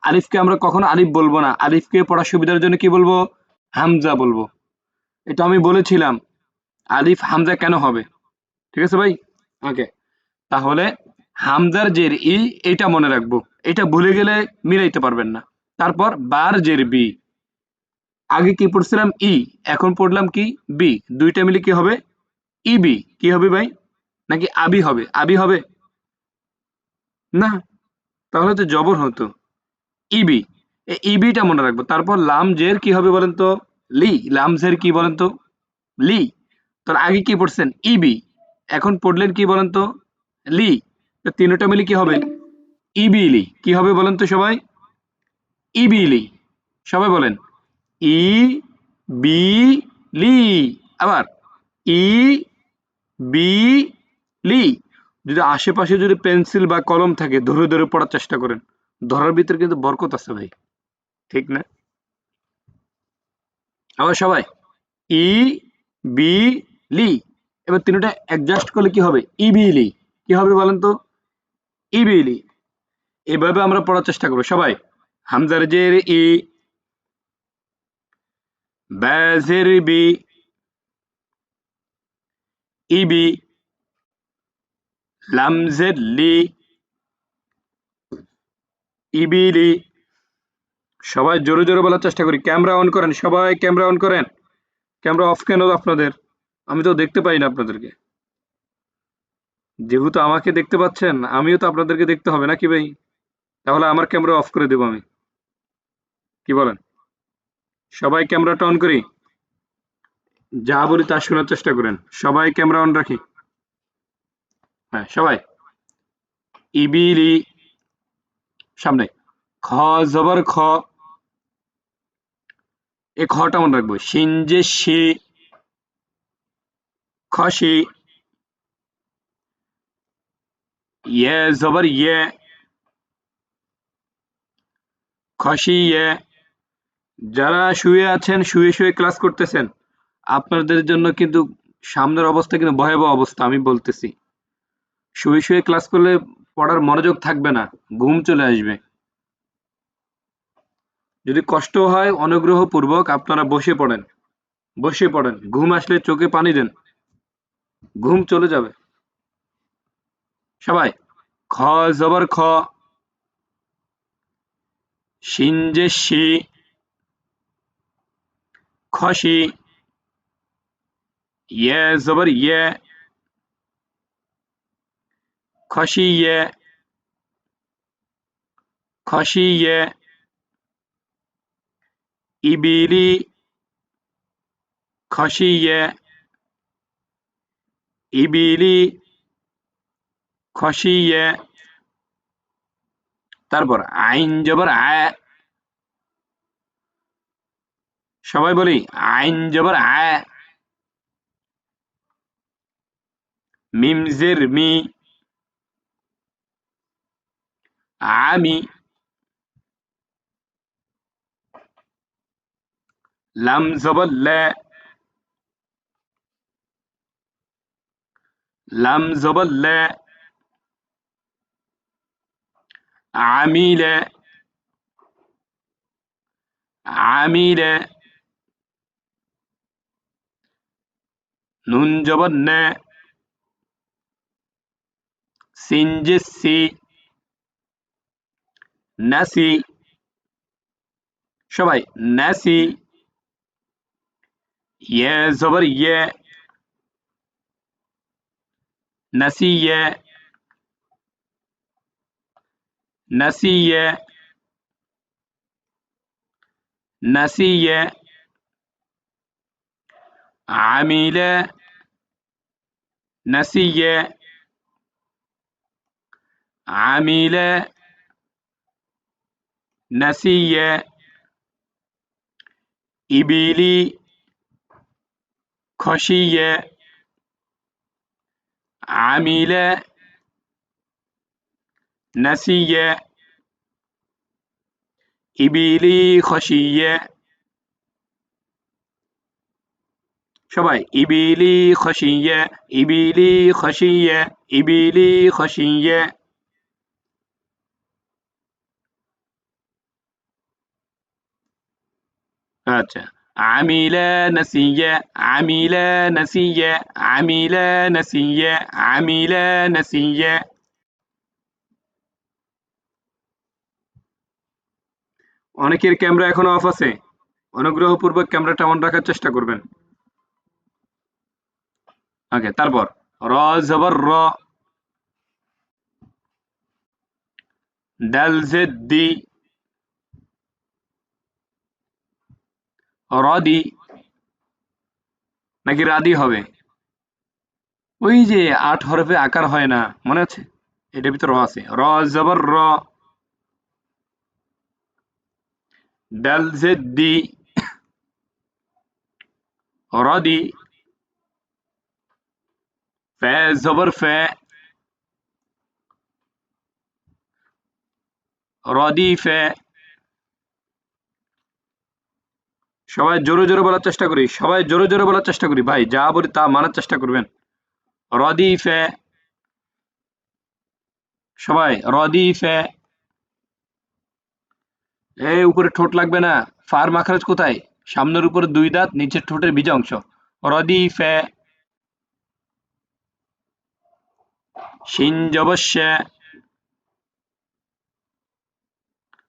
আলিফকে আমরা কখনো আলিফ বলবো না, আলিফকে পড়ার সুবিধার জন্য কি বলবো, হামজা বলবো। এটা আমি বলেছিলাম আলিফ হামজা কেন হবে, ঠিক আছে ভাই। ওকে, তাহলে হামজার জের ই, এটা মনে রাখবো, এটা ভুলে গেলে মিলাইতে পারবেন না। তারপর বার জের বি, আগে কি পড়ছিলাম ই, এখন পড়লাম কি বি, দুইটা মিলে কি হবে ইবি, কি হবে ভাই, নাকি আবি হবে, আবি হবে না, তাহলে তো জবর হতো ইবি, এই ইবিটা মনে রাখবো। তারপর লাম জের কি হবে বলেন তো, লি, লাম জের কি বলেন তো, লি। তার আগে কি পড়ছেন ইবি, এখন পড়লেন কি বলেন তো, লি। তো তিনটা মিলে কি হবে ইবিলি, কি হবে বলেন তো সবাই, ইবিলি। সবাই বলেন ই বি লি, আবার ই বি লি। যদি আশেপাশে যদি পেন্সিল বা কলম থাকে ধরে ধরে পড়ার চেষ্টা করেন, ধরার ভিতরে কিন্তু বরকত আছে ভাই, ঠিক না। আবার সবাই ই বি লি, এবার তিনটা অ্যাডজাস্ট করলে কি হবে ইবিলি, কি হবে বলেন তো ইবিলি। এভাবে আমরা পড়ার চেষ্টা করবো সবাই। হামজার জের ই, ব্যাজের বি, ইবি, লামজের লি, ইবিলি। সবাই জোরে জোরে বলার চেষ্টা করি, ক্যামেরা অন করেন, সবাই ক্যামেরা অন করেন। ক্যামেরা অফ কেন আপনাদের, আমি তো দেখতে পাই না আপনাদেরকে। যেহেতু আমাকে দেখতে পাচ্ছেন, আমিও তো আপনাদেরকে দেখতে হবে নাকি ভাই, তাহলে আমার ক্যামেরা অফ করে দেবো আমি, কি বলেন। সবাই ক্যামেরাটা অন করি, যা বলি তা শোনার চেষ্টা করেন, সবাই ক্যামেরা অন রাখি। হ্যাঁ সবাই, ইবিলি, সামনে খ, জবর খ, এই খটা মনে রাখবো, শিন যে শি, খসি, ইয়ে জবর ইয়ে, খসি ইয়ে। যারা শুয়ে আছেন, শুয়ে শুয়ে ক্লাস করতেছেন, আপনাদের জন্য কিন্তু সামনের অবস্থা কিন্তু ভয়াবহ অবস্থা, আমি বলতেছি। শুয়ে শুয়ে ক্লাস করলে পড়ার মনোযোগ থাকবে না, ঘুম চলে আসবে। যদি কষ্ট হয় অনুগ্রহ পূর্বক আপনারা বসে পড়েন, বসে পড়েন, ঘুম আসলে চোখে পানি দেন, ঘুম চলে যাবে। সবাই খ, জবর খ, শিন যে শি, খসি, ইয়ে জবর ইয়ে, খসি ইয়ে, খসি ইয়ে, ইবিলি, খসি ইয়ে, ইবিলি, খসি ইয়ে। তারপর আইন জবর আয়, সবাই বলি আইন জবর আয়, মিম জের মি, আমি, লাম জবর লে, লাম জবর লে, আমিলে, আমিলে, নুন জবর নে, সিন যে সি, নাসি। সবাই নাসি, ইয়ে জবর ইয়ে, নাসিয়ে, নাসিয়ে, নাসিয়ে, আমিলে, নাসিয়ে, আমিলে, নাসিয়ে, ইবিলি, খসিয়ে, আমিলে, নাসিয়ে, ইবিলি, খসিয়ে। সবাই ইবিলি খসিয়ে, ইবিলি খসিয়ে, ইবিলি খসিয়ে। আচ্ছা, আমিলা নাসিয়া, আমিলা নাসিয়া, আমিলা নাসিয়া, আমিলা নাসিয়া। অনেকের ক্যামেরা এখনো অফ আছে, অনুগ্রহপূর্বক ক্যামেরাটা অন রাখার চেষ্টা করবেন। ওকে, তারপর র জবর র, দাল জেদ দি, রদি নাকি রাদি হবে? ওই যে ৮ হরফে আকার হয় না, মনে আছে? এটার ভিতর র আছে। র জবর র, দাল জেদ দি, রদি, ফে জবর ফে, রদি ফে। সবাই জোরে জোরে বলার চেষ্টা করি, সবাই জোরে জোরে বলার চেষ্টা করি ভাই, যা বলি তা মানার চেষ্টা করবেন। রদি ফে, সবাই রদি ফে। এই উপরে ঠোঁট লাগবে না, ফার মাখরাজ কোথায়? সামনের উপরে ২ দাঁত, নিচের ঠোঁটের বিজা অংশ। রদি ফে। শিন জবর শে,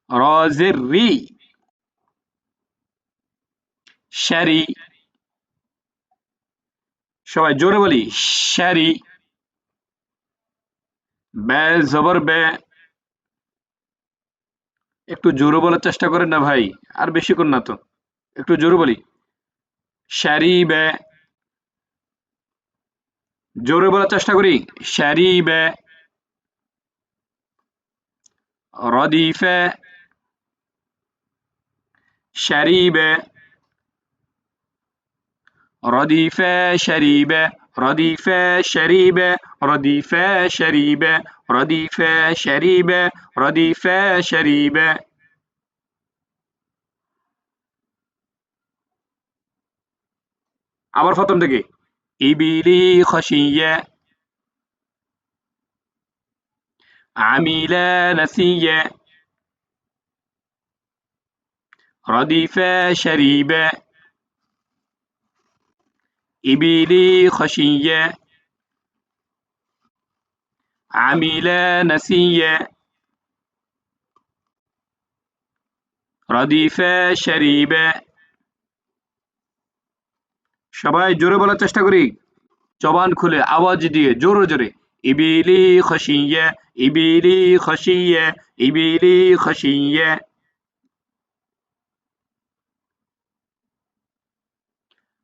র জের রি, শ্যারি। সবাই জোরে বলি, শ্যারি। বে জবর বে, একটু জোরে বলার চেষ্টা করেন না ভাই, আর বেশিক্ষণ না তো, একটু জোরে বলি, শ্যারি বে। জোরে বলার চেষ্টা করি, শ্যারি বে। রদি ফে, শ্যারি বে, রদি ফে শ্যারি বে, রদি ফে শ্যারি বে, রদি ফে শ্যারি বে, রদি ফে শ্যারি বে, রদি ফে শ্যারি বে। আবার প্রথম থেকে, ইবিলি খসিয়ে, আমিলা নাসিয়ে, রদি ফে শ্যারি বে, ইবিলি খসিয়ে, আমিলা নাসিয়ে, রদি ফে শ্যারি বে। সবাই জোরে বলার চেষ্টা করি, জবান খুলে আওয়াজ দিয়ে জোরে জোরে। ইবিলি খসিয়ে, ইবিলি খসিয়ে, ইবিলি খসিয়ে।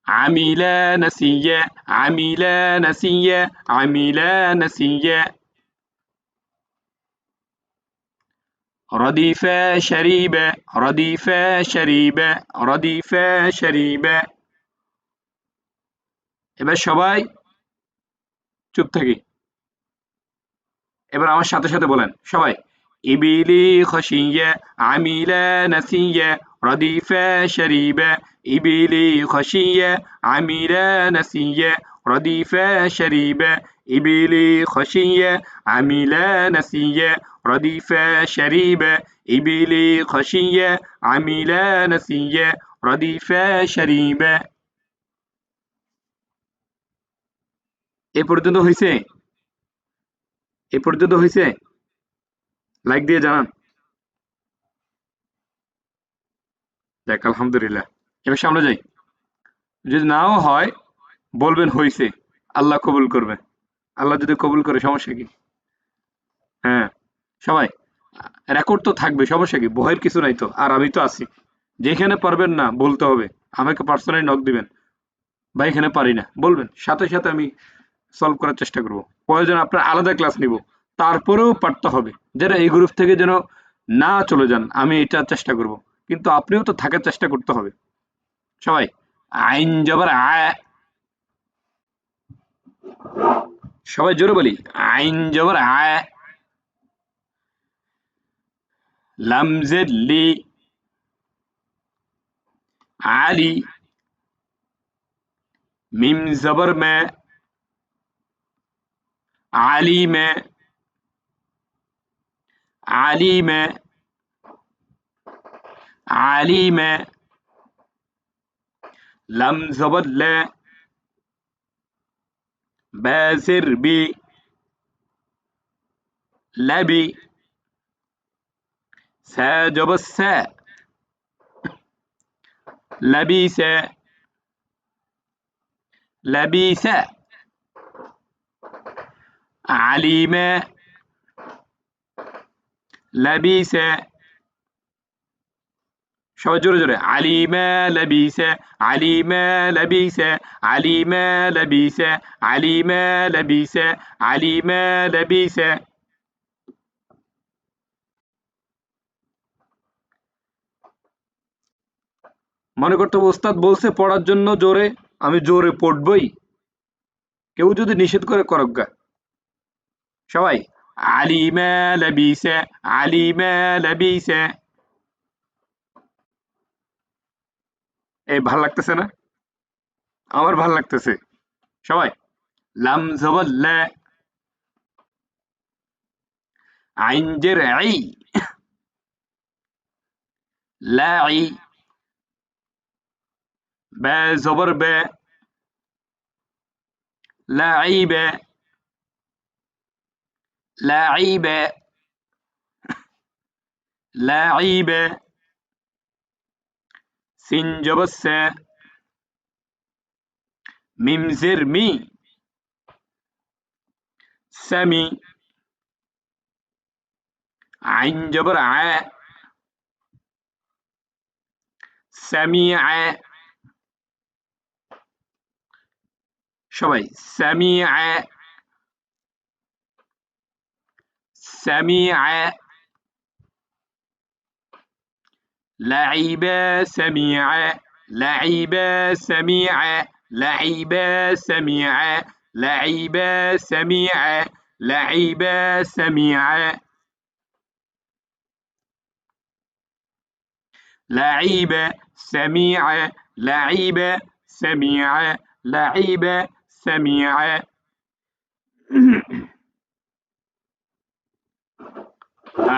আমিলা নাসিয়ে, আমিলা নাসিয়ে, আমিলা নাসিয়ে। রদিফে শরীবে, রদিফে শরীবে, রদিফে শরীবে। এবার সবাই চুপ থাকি, এবার আমার সাথে সাথে বলেন সবাই। ইবিলি খসিয়ে, আমিলা নাসিয়ে, রদিফে শরীবে, ইবিলি খসিয়ে, আমিলা নাসিয়ে, রদিফে শরীবে, ইবিলি খসিয়ে, আমিলা নাসিয়ে, রদিফে শরীবে, ইবিলি খসিয়ে, আমিলা নাসিয়ে, রদিফে শরীবে। এ পর্যন্ত হয়েছে? এ পর্যন্ত হয়েছে? লাইক দিয়ে জানান। দেখ আলহামদুলিল্লাহ। এবার সামনে যাই, যদি নাও হয় বলবেন হইছে, আল্লাহ কবুল করবে। আল্লাহ যদি কবুল করে সমস্যা কি? হ্যাঁ, সবাই রেকর্ড তো থাকবে, সমস্যা কি? ভয়ের কিছু নাই তো, আর আমি তো আছি। যেখানে পারবেন না বলতে হবে, আমাকে পার্সোনালি নক দিবেন, ভাই এখানে পারি না বলবেন, সাথে সাথে আমি সলভ করার চেষ্টা করব। প্রয়োজন আপনার আলাদা ক্লাস নিব, তারপরেও পারতে হবে, যেন এই গ্রুপ থেকে যেন না চলে যান, আমি এটা চেষ্টা করব। কিন্তু আপনিও তো থাকার চেষ্টা করতে হবে। সবাই আইন জবর আয়, সবাই জোরে বলি, আইন জবর আয়, লাম জেড লি, আলি, মিম জবর মে, আলি মে, আলি মে, আলি মে, লাম জবর লা, বা জের বি, লাবি, সা জবর সা, লাবিসা, লাবিসা, আলিমা, লাবিসা, সবাই জোরে জোরে, আলিমা লাবিসা, আলিমা লাবিসা, আলিমা লাবিসা, আলিমা লাবিসা, আলিমা লাবিসা। মনে করতে হবে ওস্তাদ বলছে পড়ার জন্য জোরে, আমি জোরে পড়বই। কেউ যদি নিষেধ করে করক গা। সবাই আলিমা লাবিসা, আলিমা লাবিসা। এই ভাল লাগতেছে না? আমার ভাল লাগতেছে। সবাই লাম জবর লা, আইন জের আই, লাই, বা জবর বে, লাইবা, লাইবা, লাইবা, সিন জবর সা, মিম জের মি, সামি, আইন জবর আ, সামিআ। সবাই সামিআ, সামিআ, লাইবা সামিআ, লাইবা সামিআ, লাইবা সামিআ, লাইবা সামিআ, লাইবা সামিআ, লাইব সামিআ, লাইব সামিআ, লাইব সামিআ।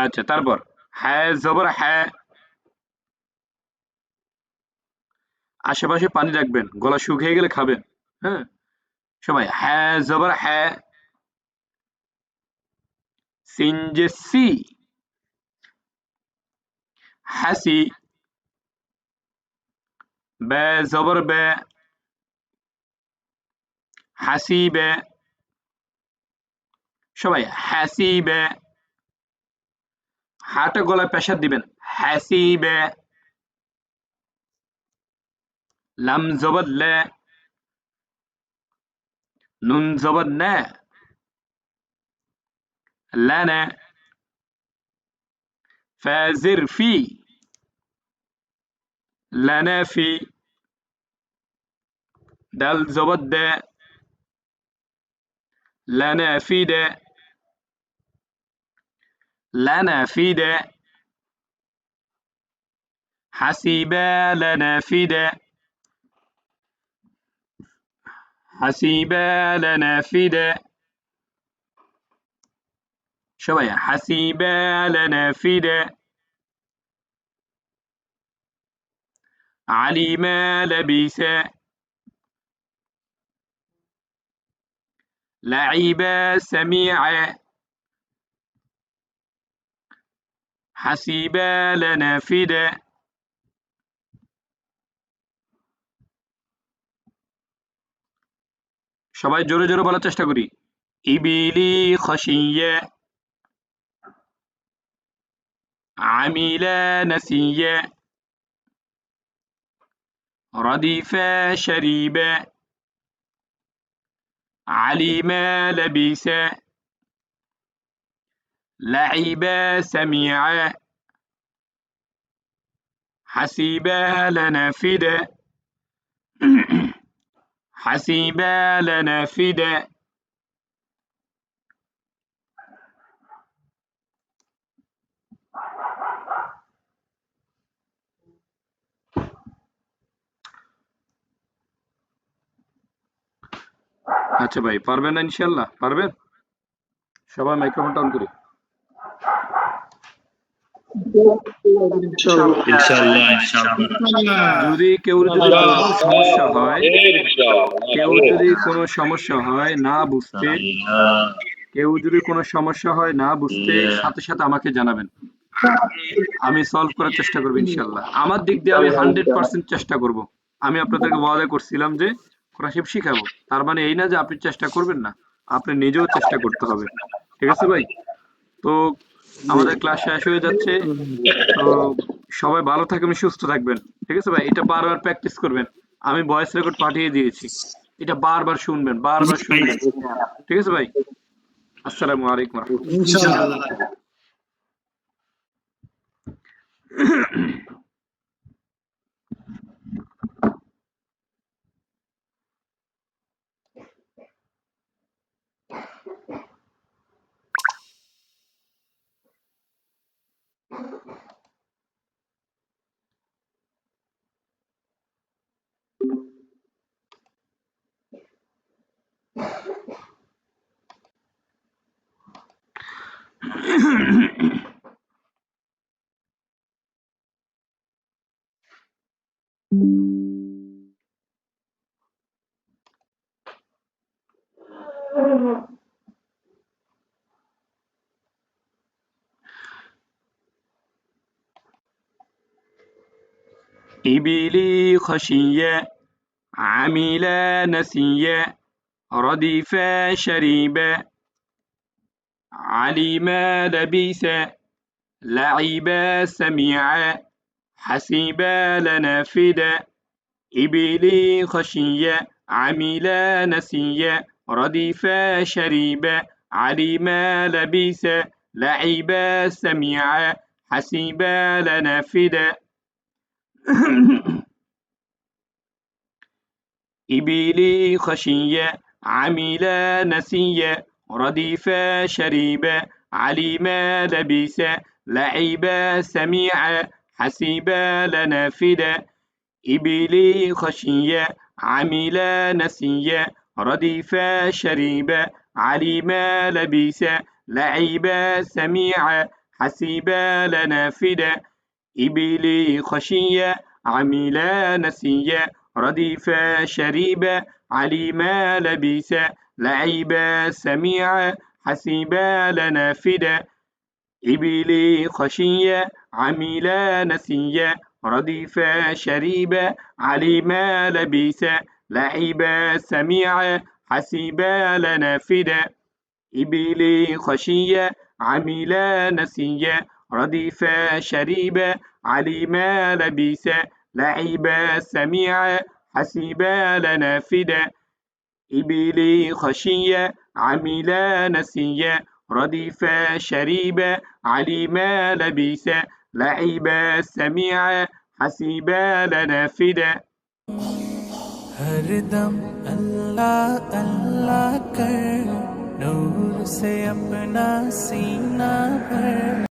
আচ্ছা, তারপর হ্যাঁ জবর হ্যাঁ, আশেপাশে পানি রাখবেন, গলা শুকিয়ে গেলে খাবেন। হ্যাঁ, সবাই হ্যাঁ জবর হ্যাঁ, সিন যে সি, হাসি, বা জবর বে, হাসিবে। সবাই হাসিবে, হাটা গলায় প্রেসার দিবেন, হাসিবে। লাম জবর লা, নুন জবর না, লানা, ফাজের ফি, লানা ফি, দাল জবর দা, লানা ফি দা, লানা ফি দা, হাসিবা লানা ফি দা, হাসিবা লানা ফি দা। সবাই হাসিবা লানা ফি দা, আলিমা লাবিসা, লাইবা সামিআ, হাসিবা লানা ফি দা। সবাই জোরে জোরে বলার চেষ্টা করি। ইবিলি খসিয়া, আমিলা নাসিয়া, রদিফা শরিবা, আলিমা লাবিসা, লাইবা সামিআ, হাসিবা লানা ফি দা, হাসিবা লানা ফি দা। আচ্ছা ভাই, পারবেন না ইনশাল্লাহ? পারবেন? সবাই মাইক্রোফোনটা অন করি। ইনশাআল্লাহ। ইনশাআল্লাহ ইনশাআল্লাহ। যদি কেউ যদি কোনো সমস্যা হয়, কেউ যদি ইনশাআল্লাহ। কোনো সমস্যা হয় না বুঝতে, কেউ যদি কোনো সমস্যা হয় না বুঝতে, সাথে সাথে আমাকে জানাবেন। আমি সলভ করার চেষ্টা করবো ইনশাল্লাহ। আমার দিক দিয়ে আমি 100% চেষ্টা করব। আমি আপনাদেরকে ওয়াদা করছিলাম যে কোরআন শরীফ শিখাবো। তার মানে এই না যে আপনি চেষ্টা করবেন না, আপনি নিজেও চেষ্টা করতে হবে। ঠিক আছে ভাই? তো আমাদের ক্লাস শেষ হয়ে যাচ্ছে। তো সবাই ভালো থাকবেন, সুস্থ থাকবেন। ঠিক আছে ভাই? এটা বারবার প্র্যাকটিস করবেন। আমি ভয়েস রেকর্ড পাঠিয়ে দিয়েছি। এটা বারবার শুনবেন, বারবার শুনবেন। ঠিক আছে ভাই? আসসালামু আলাইকুম ওয়া রাহমাতুল্লাহ। ইনশাআল্লাহ। إبلي خشية، عملا نسيا، رديفا شريبا، عليما لبيسا، لعبا سميعا، حسيبا لنافدا. إبلي خشية، عملا نسيا، رديفا شريبا، عليما لبيسا، لعبا سميعا، حسيبا لنافدا. إبلي خشية، عملا نسيا، رديفا شريبا، عليما لبيسا، لعبا سميعا، حسيبا لنافدا. إبلي خشية، عملا نسيا، رديفا شريبا، عليما لبيسا، لعبا سميعا، حسيبا لنافدا. إبلي خشية، عملا نسيا، رديفا شريبا، عليما لبيسا، لعبا سميعا، حسيبا لنافدا. إبلي خشية، عملا نسيا، رديفا شريبا، عليما لبيسا، لعبا سميعا، حسيبا لنافدا. إبلي خشية، عملا نسيا، رديفا شريبا، عليما لبيسا، لعبا سميعا، حسيبا لنافدا. إبلي خشية، عملا نسيا، رديفا شريبا، عليما لبيسا، لعبا سميعا، حسيبا لنافدا. हर दम अल्लाह अल्लाह कर, नूर से अपना सीना भर।